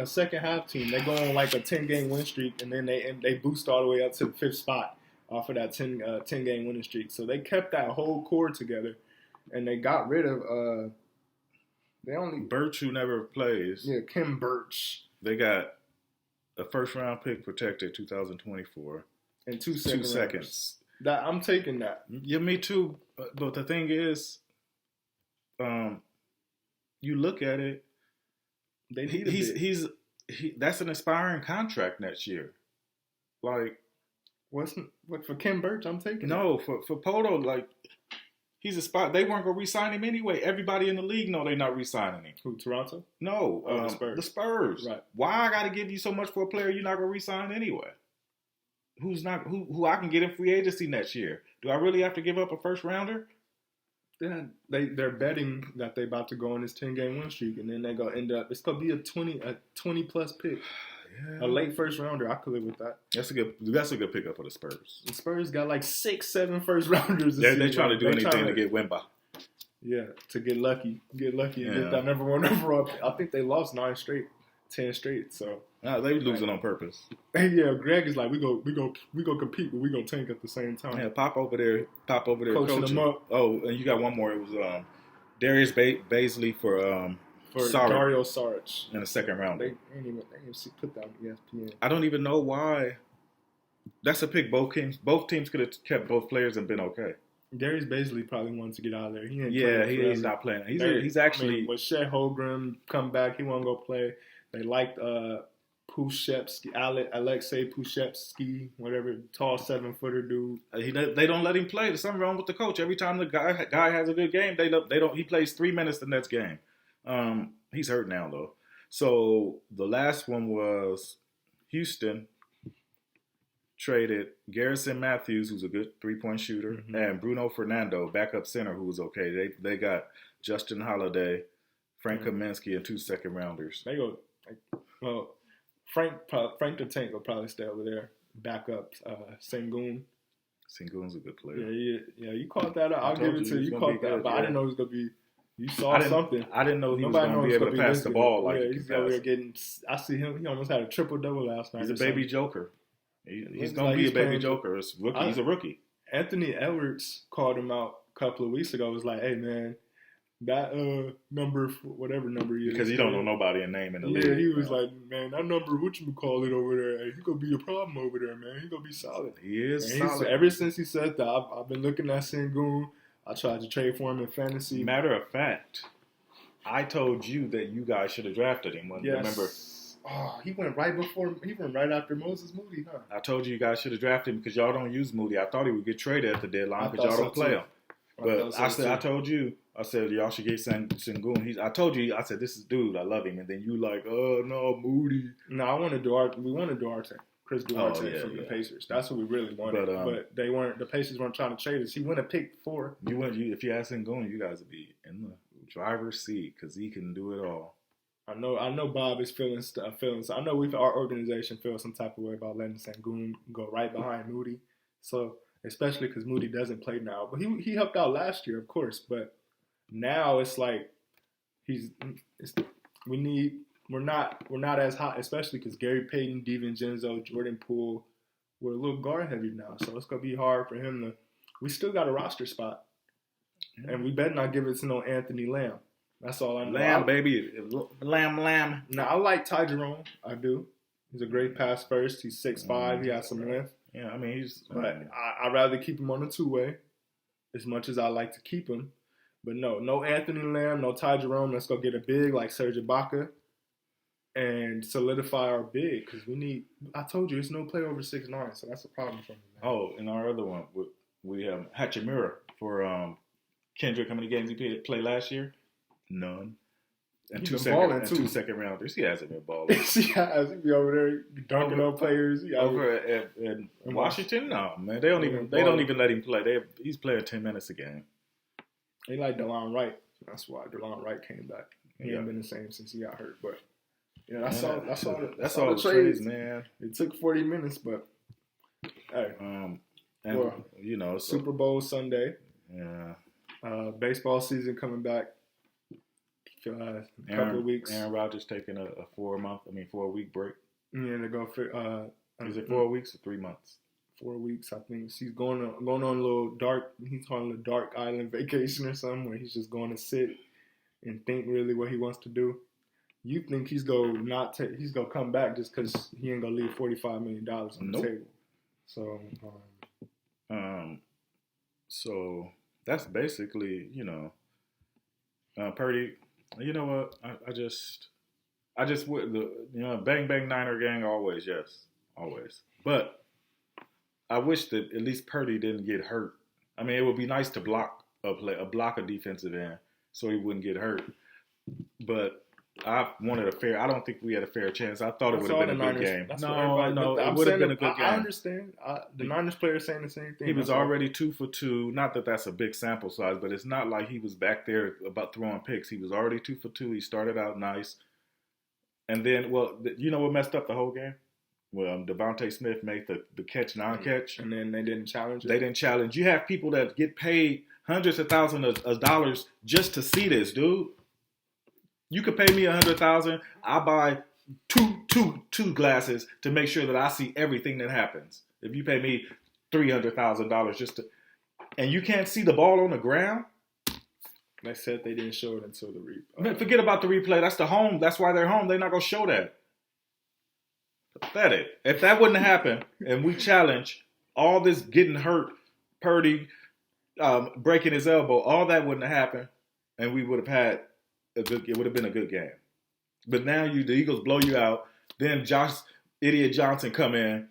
second half team. They go on like a 10-game win streak, and then they boost all the way up to the 5th spot off of that 10-game winning streak. So they kept that whole core together, and they got rid of they only Birch, who never plays. Yeah, Kim Birch. They got a first round pick protected 2024 and 2 seconds. That I'm taking that. Yeah, me too. But the thing is, you look at it. They need that's an expiring contract next year. Like, what for Kim Birch? I'm taking no for Poto. Like, he's a spot. They weren't gonna re-sign him anyway. Everybody in the league know they're not re-signing him. Who, Toronto? No, the Spurs. The Spurs. Right. Why I got to give you so much for a player you're not gonna re-sign anyway? Who I can get in free agency next year? Do I really have to give up a first rounder? Yeah, they're betting that they're about to go on this 10-game win streak, and then they're gonna end up. It's gonna be a 20 plus pick, a late first rounder. I could live with that. That's a good pickup for the Spurs. The Spurs got like 6-7 first rounders. They're trying to do anything to get Wemba. Yeah, to get lucky, and get that number one overall. I think they lost 10 straight. So they losing on purpose. Yeah, Greg is like, we go compete, but we gonna tank at the same time. Yeah, pop over there, coaching them up. Oh, and you got one more. It was Darius Baisley for Dario Saric in the second round. They ain't even put that on ESPN. I don't even know why. That's a pick. Both teams could have kept both players and been okay. Darius Baisley probably wanted to get out of there. He's not playing. He's actually. When Chet Holmgren come back, he won't go play. They liked Pushevsky, Alexei Pushevsky, whatever, tall 7-footer dude. They don't let him play. There's something wrong with the coach. Every time the guy has a good game, they don't. He plays 3 minutes the next game. He's hurt now though. So the last one was Houston traded Garrison Matthews, who's a good 3-point shooter, and Bruno Fernando, backup center, who was okay. They got Justin Holiday, Frank Kaminsky, and 2 second rounders. They go. Well, Frank the Tank will probably stay over there. Backup Sengun. Sengun's a good player. Yeah. You caught that out. I'll give it to you. You caught that, but I didn't know it was gonna be. You saw something. I didn't know he was going to be able to pass the ball like he's over there getting. I see him. He almost had a triple-double last night. He's a baby joker. He's going to be a baby joker. He's a rookie. Anthony Edwards called him out a couple of weeks ago. Was like, hey man, that number, whatever number he is, because he don't know nobody in name in the league. Yeah, he was like, man, that number, what you call it over there? Hey, he gonna be a problem over there, man. He gonna be solid. He is solid. Ever since he said that, I've been looking at Sengun. I tried to trade for him in fantasy. Matter of fact, I told you that you guys should have drafted him. Yes. Remember? Oh, he went right after Moses Moody, huh? I told you guys should have drafted him because y'all don't use Moody. I thought he would get traded at the deadline because y'all don't play him. But I told you, y'all should get Sengun. I told you, I said, this is dude, I love him. And then you like, oh no, Moody. No, we wanted Duarte. Chris Duarte from the Pacers. That's what we really wanted. But they weren't. The Pacers weren't trying to trade us. He went to pick 4. If you ask Sengun, you guys would be in the driver's seat because he can do it all. I know Bob is feeling. So I know our organization feels some type of way about letting Sengun go right behind Moody. So especially because Moody doesn't play now, but he helped out last year, of course. But now it's like we're not as hot, especially because Gary Payton, DiVincenzo, Jordan Poole, we're a little guard heavy now, so it's gonna be hard for him to. We still got a roster spot, and we better not give it to no Anthony Lamb. That's all I know. Lamb, baby. Lamb. Now, I like Ty Jerome. I do. He's a great pass first. He's 6'5". He has some length. Yeah, I mean, I'd rather keep him on the 2-way as much as I like to keep him. But no Anthony Lamb, no Ty Jerome. Let's go get a big like Serge Ibaka and solidify our big because we need. I told you, it's no play over 6'9", so that's a problem for me. Man. Oh, and our other one, we have Hachimura for Kendrick. How many games he played last year? None. And 2 second rounders. He hasn't been balling. He has. He be over there dunking on players. Over in Washington? No, man. They don't even let him play. He's playing 10 minutes a game. They like DeLon Wright. That's why DeLon Wright came back. He ain't been the same since he got hurt. But yeah, that's all the trades, man. It took 40 minutes, but hey. Super Bowl Sunday. Yeah. Baseball season coming back. A couple of weeks. Aaron Rodgers taking a 4 week break. Yeah, to go for is it 4 weeks or 3 months? 4 weeks. I think he's going on a little dark. He's on a dark island vacation or something where he's just going to sit and think really what he wants to do. You think he's gonna come back just because he ain't gonna leave $45 million on the table? So, so that's basically, Purdy. You know what? I just would bang bang Niner gang always, yes, always. But I wish that at least Purdy didn't get hurt. I mean, it would be nice to block a defensive end so he wouldn't get hurt. But I wanted a fair. I don't think we had a fair chance. I thought it would have been a good game. No, it would have been a good game. I understand. The Niners players saying the same thing. He was already 2 for 2. Not that that's a big sample size, but it's not like he was back there about throwing picks. He was already 2 for 2. He started out nice, and then, you know what messed up the whole game? Well, Devontae Smith made the catch non-catch, and then they didn't challenge it. They didn't challenge. You have people that get paid hundreds of thousands of dollars just to see this, dude. You could pay me $100,000. I buy two glasses to make sure that I see everything that happens. If you pay me $300,000 and you can't see the ball on the ground. They said they didn't show it until the replay. Man, forget about the replay. That's the home. That's why they're home. They're not gonna show that. Pathetic. If that wouldn't happen and we challenge all this getting hurt, Purdy breaking his elbow, all that wouldn't have happened, and we would have had. It would have been a good game. But now the Eagles blow you out. Then Idiot Johnson come in.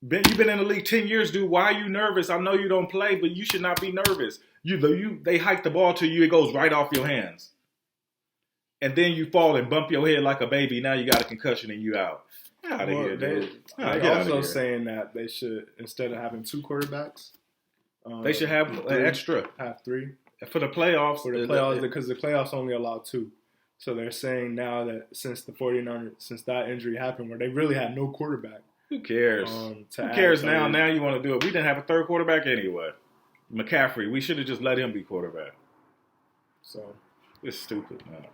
You've been in the league 10 years, dude. Why are you nervous? I know you don't play, but you should not be nervous. They hike the ball to you. It goes right off your hands. And then you fall and bump your head like a baby. Now you got a concussion and you out. Get out of here, dude. They're also saying that they should, instead of having 2 quarterbacks, they should have an extra. Have 3. For the playoffs. Because the playoffs only allow 2. So they're saying now that since the 49ers, since that injury happened where they really had no quarterback. Who cares? Who cares now? Now you want to do it. We didn't have a third quarterback anyway. McCaffrey, we should have just let him be quarterback. So it's stupid, man.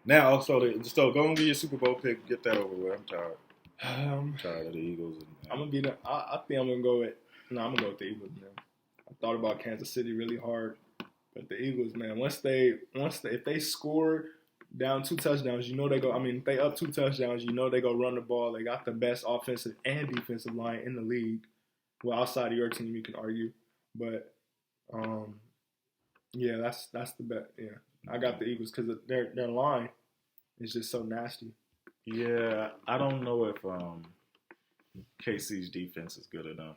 Now, so go and get your Super Bowl pick. Get that over with. I'm tired. I'm tired of the Eagles. I think I'm gonna go with the Eagles, man. I thought about Kansas City really hard, but the Eagles, man, if they score down 2 touchdowns, they go. I mean, if they up 2 touchdowns, they go run the ball. They got the best offensive and defensive line in the league. Well, outside of your team, you can argue, but yeah, that's the bet. Yeah, I got the Eagles because their line is just so nasty. Yeah, I don't know if KC's defense is good enough.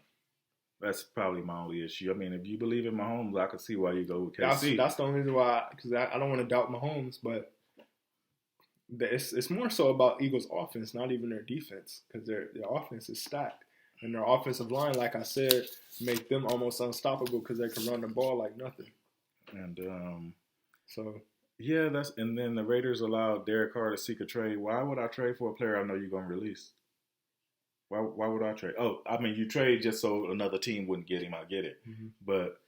That's probably my only issue. I mean, if you believe in Mahomes, I can see why you go with KC. That's the only reason why, because I don't want to doubt Mahomes, but it's more so about Eagles' offense, not even their defense, because their offense is stacked. And their offensive line, like I said, make them almost unstoppable because they can run the ball like nothing. And and then the Raiders allowed Derek Carr to seek a trade. Why would I trade for a player I know you're going to release? Why would I trade? Oh, I mean, you trade just so another team wouldn't get him. I get it. Mm-hmm. But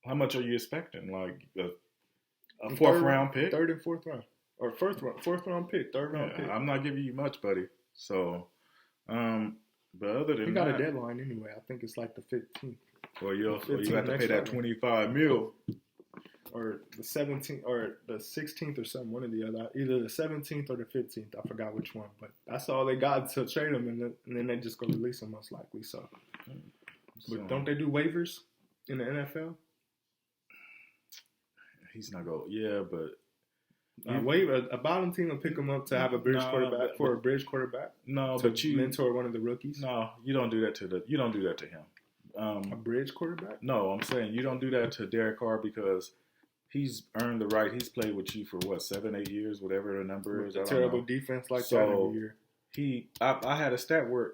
how much are you expecting? Like a fourth-round pick? Third and fourth round. Or fourth-round pick, third-round pick. I'm not giving you much, buddy. So, but other than that. You got a deadline anyway. I think it's like the 15th. Well, you have to pay that $25 million. Or the 17th, or the 16th, or something, one or the other. Either the 17th or the 15th. I forgot which one. But that's all they got to trade him, and then they just go release him, most likely. So, but don't they do waivers in the NFL? He's not going. Yeah, but a bottom team will pick him up to have a bridge quarterback for a bridge quarterback. No, but you mentor one of the rookies. No, you don't do that to him. A bridge quarterback? No, I'm saying you don't do that to Derek Carr because he's earned the right. He's played with you for 7-8 years, whatever the number is. Terrible defense like that every year. I had a stat where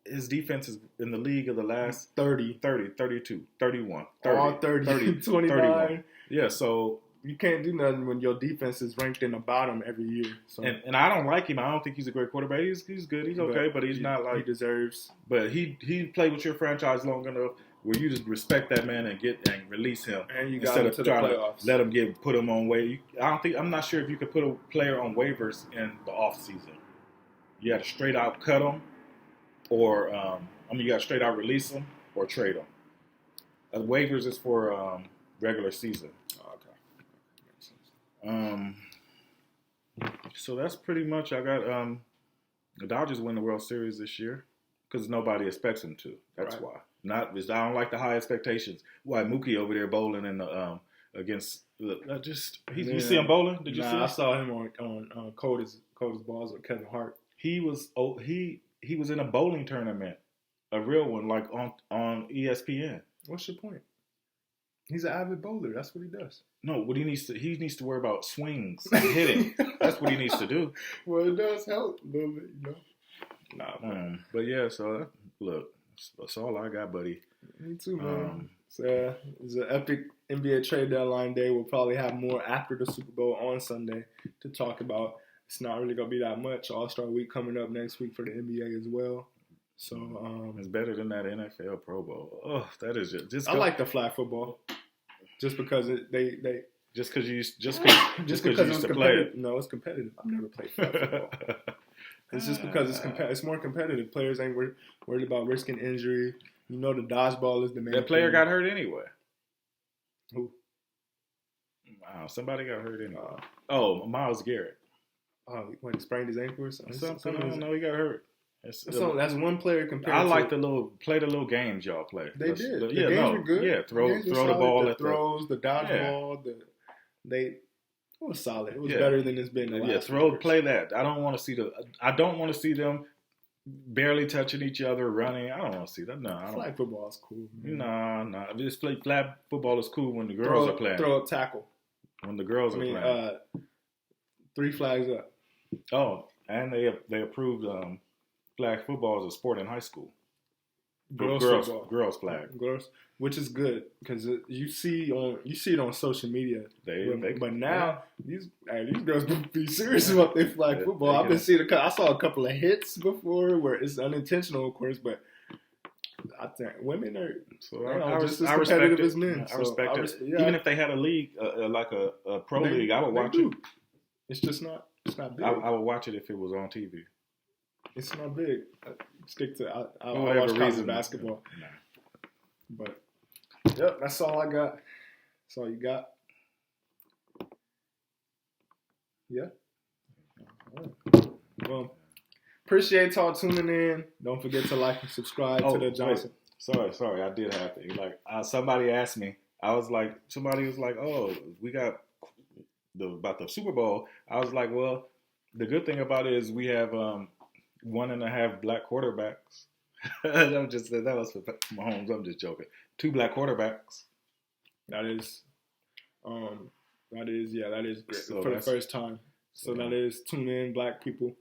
his defense is in the league of the last 30, 32, 31, 30, all 30 29. 31. Yeah, so you can't do nothing when your defense is ranked in the bottom every year. So. And I don't like him. I don't think he's a great quarterback. He's good. He's okay, but he's not like he deserves. But he played with your franchise long enough where you just respect that man and release him and you got instead of trying to let him put him on waivers. I'm not sure if you could put a player on waivers in the off season. You had to straight out cut him, or you got to straight out release them or trade them. Waivers is for regular season. Oh, okay. Makes sense. So that's pretty much. I got the Dodgers win the World Series this year because nobody expects them to. That's why. I don't like the high expectations. Why Mookie over there bowling in the against. You see him bowling? Did you see him? I saw him on Coldest Balls with Kevin Hart. He was in a bowling tournament, a real one, like on ESPN. What's your point? He's an avid bowler. That's what he does. No, what he needs to worry about swings and hitting. That's what he needs to do. Well, it does help a little bit, you know. But yeah, so look, that's all I got, buddy. Me too, man. It's an epic NBA trade deadline day. We'll probably have more after the Super Bowl on Sunday to talk about. It's not really going to be that much. All-Star Week coming up next week for the NBA as well. So it's better than that NFL Pro Bowl. Oh, that is just. I like the flag football, just because they just because you used to play it. No, it's competitive. I've never played flag football. It's just because it's more competitive. Players ain't worried about risking injury. You know, the dodgeball is the main. That player got hurt anyway. Who? Wow, somebody got hurt anyway. Myles Garrett. Oh, he sprained his ankle or something? No, he got hurt. That's one player compared. I like the little games y'all play. They did. The games were good. Yeah, throw the ball at throws, the dodgeball. It was solid. It was better than it's been. Play that. I don't want to see them barely touching each other, running. I don't want to see that. No, flag football is cool. No. This flag football is cool when the girls are playing. Throw up tackle. When the girls are playing. 3 flags up. Oh, and they approved flag football as a sport in high school. Girls flag. Girls, which is good because you see it on social media. But now these girls be serious about their flag football. I've been seeing I saw a couple of hits before where it's unintentional, of course, but I think women are just as competitive as men. I respect it. Yeah. Even if they had a league like a pro league, I would watch it. It's just not. It's not big. I would watch it if it was on TV. It's not big. I watch college basketball. Nah. But yep, that's all I got. That's all you got. Yeah. Well, appreciate y'all tuning in. Don't forget to like and subscribe to the Johnson. Wait. Sorry, I did have to. Like somebody asked me. Somebody was like, "Oh, we got about the Super Bowl." I was like, "Well, the good thing about it is we have 1.5 black quarterbacks." That was for Mahomes. I'm just joking. 2 black quarterbacks. That is great for the first time. So that is tune in, black people.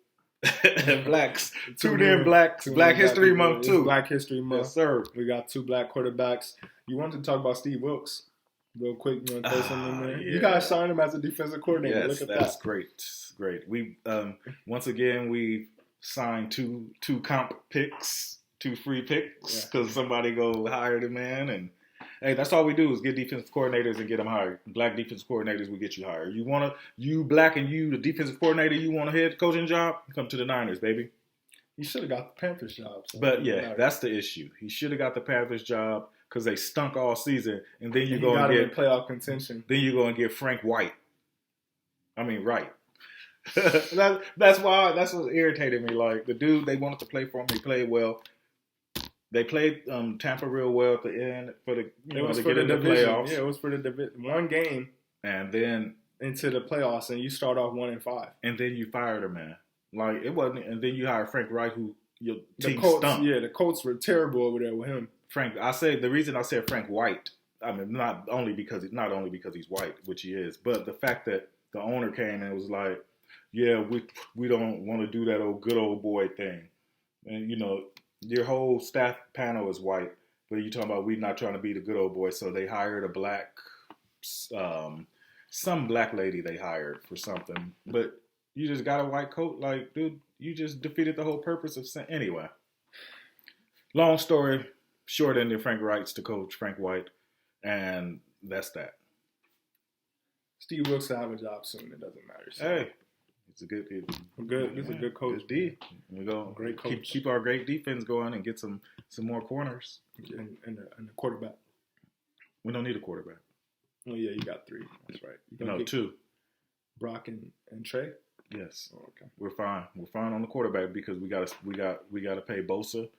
Blacks. Tune in, blacks. Black History Month too. Black History Month. Yes, sir. We got 2 black quarterbacks. You wanted to talk about Steve Wilkes real quick? You want to throw something in there? Yeah. You guys signed him as a defensive coordinator. Yes, look at that's great. Great. We once again we signed two comp picks, 2 free picks because somebody go hire the man, and hey, that's all we do is get defensive coordinators and get them hired. Black defensive coordinators will get you hired. You black and you the defensive coordinator, you want a head coaching job? Come to the Niners, baby. He should have got the Panthers job. So but yeah, that's the issue. He should have got the Panthers job because they stunk all season, and then you go and get playoff contention. Then you go and get Frank White. I mean, right. That's what irritated me. Like the dude they wanted to play for him, they played well. They played Tampa real well at the end to get in the playoffs. Yeah, it was for the division. One game, and then into the playoffs, and you start off 1-5, and then you fired a man. Like it wasn't, and then you hire Frank Wright, who your team stunk. Yeah, the Colts were terrible over there with him. The reason I said Frank White, I mean not only because he's white, which he is, but the fact that the owner came and was like, yeah, we don't want to do that good old boy thing, and your whole staff panel is white, but you're talking about we're not trying to be the good old boy, so they hired a black, some black lady they hired for something, but you just got a white coat, like, dude, you just defeated the whole purpose of anyway. Long story short, ended Frank Wright's to coach Frank White, and that's that. Steve Wilkes will have a job soon. It doesn't matter. So. Hey, It's a good. He's a good coach. D. We go Great coach. Keep our great defense going and get some more corners. And the quarterback. We don't need a quarterback. Oh yeah, you got 3. That's right. No, 2. Brock and Trey. Yes. Oh, okay. We're fine. We're fine on the quarterback because we got to pay Bosa,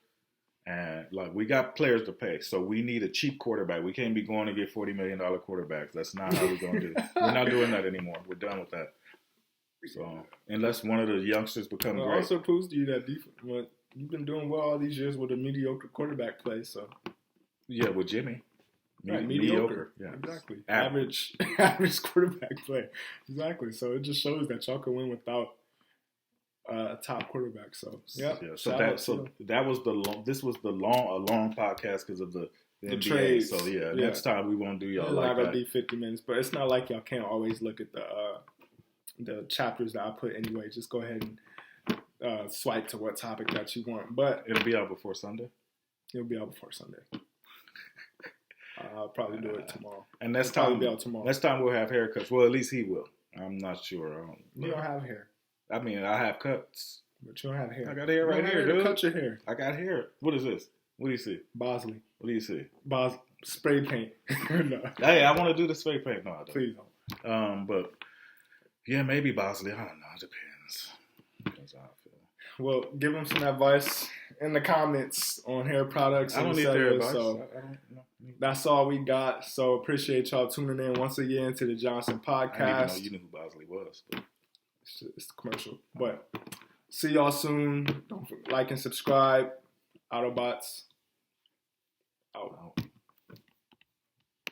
and like we got players to pay. So we need a cheap quarterback. We can't be going to get $40 million quarterbacks. That's not how we're going to do it. We're not doing that anymore. We're done with that. So unless one of the youngsters become great. It also proves to you that you've been doing well all these years with a mediocre quarterback play. So yeah, with Jimmy. Right, mediocre. Yeah, exactly. Average quarterback play. Exactly. So it just shows that y'all can win without a top quarterback. So yeah. That was this was a long podcast because of the NBA. Trades. So next time we won't do y'all it's like not that. Gonna be 50 minutes, but it's not like y'all can't always look at the chapters that I put anyway. Just go ahead and swipe to what topic that you want. But it'll be out before Sunday. It'll be out before Sunday. I'll probably do it tomorrow. And next time we'll have haircuts. Well, at least he will. I'm not sure. You don't have hair. I mean, I have cuts. But you don't have hair. I got hair right here, dude. Cut your hair. I got hair. What is this? What do you see? Bosley. What do you see? Spray paint. No. Hey, I want to do the spray paint. No, I don't. Please don't. But yeah, maybe Bosley. I don't know. It depends how I feel. Well, give him some advice in the comments on hair products. I don't need their advice. So that's all we got. So appreciate y'all tuning in once again to the Johnson Podcast. I didn't even know you knew who Bosley was. But. It's the commercial. But see y'all soon. Don't forget, like and subscribe. Autobots out.